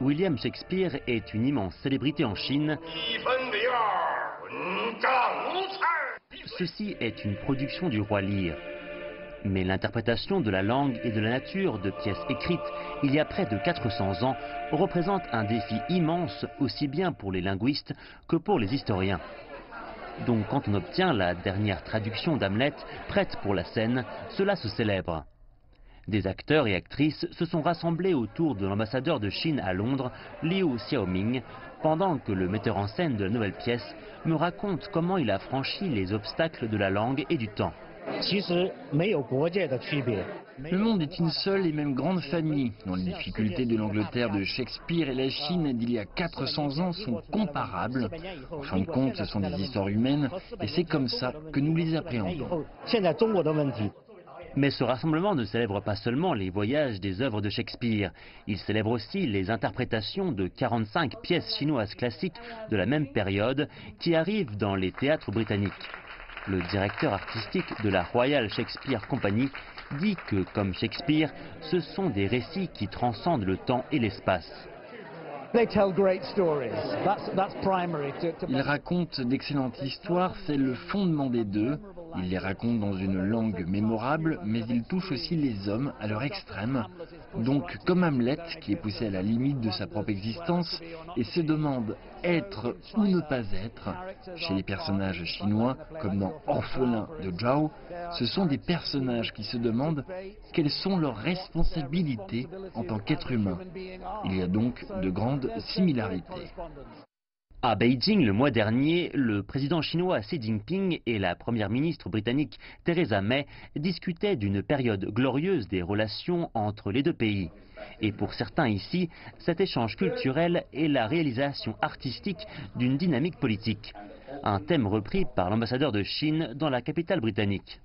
William Shakespeare est une immense célébrité en Chine. Ceci est une production du roi Lear. Mais l'interprétation de la langue et de la nature de pièces écrites il y a près de 400 ans représente un défi immense aussi bien pour les linguistes que pour les historiens. Donc quand on obtient la dernière traduction d'Hamlet prête pour la scène, cela se célèbre. Des acteurs et actrices se sont rassemblés autour de l'ambassadeur de Chine à Londres, Liu Xiaoming, pendant que le metteur en scène de la nouvelle pièce me raconte comment il a franchi les obstacles de la langue et du temps. Le monde est une seule et même grande famille, dont les difficultés de l'Angleterre de Shakespeare et la Chine d'il y a 400 ans sont comparables. En fin de compte, ce sont des histoires humaines et c'est comme ça que nous les appréhendons. Mais ce rassemblement ne célèbre pas seulement les voyages des œuvres de Shakespeare, il célèbre aussi les interprétations de 45 pièces chinoises classiques de la même période qui arrivent dans les théâtres britanniques. Le directeur artistique de la Royal Shakespeare Company dit que, comme Shakespeare, ce sont des récits qui transcendent le temps et l'espace. Ils racontent d'excellentes histoires, c'est le fondement des deux. Ils les racontent dans une langue mémorable, mais ils touchent aussi les hommes à leur extrême. Donc, comme Hamlet, qui est poussé à la limite de sa propre existence et se demande être ou ne pas être, chez les personnages chinois, comme dans Orphelin de Zhao, ce sont des personnages qui se demandent quelles sont leurs responsabilités en tant qu'être humain. Il y a donc de grandes similarités. À Beijing, le mois dernier, le président chinois Xi Jinping et la première ministre britannique Theresa May discutaient d'une période glorieuse des relations entre les deux pays. Et pour certains ici, cet échange culturel est la réalisation artistique d'une dynamique politique. Un thème repris par l'ambassadeur de Chine dans la capitale britannique.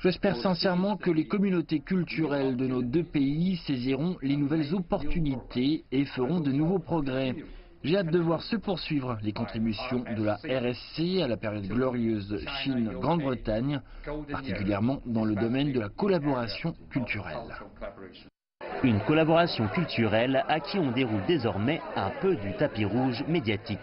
J'espère sincèrement que les communautés culturelles de nos deux pays saisiront les nouvelles opportunités et feront de nouveaux progrès. J'ai hâte de voir se poursuivre les contributions de la RSC à la période glorieuse Chine-Grande-Bretagne, particulièrement dans le domaine de la collaboration culturelle. Une collaboration culturelle à qui on déroule désormais un peu du tapis rouge médiatique.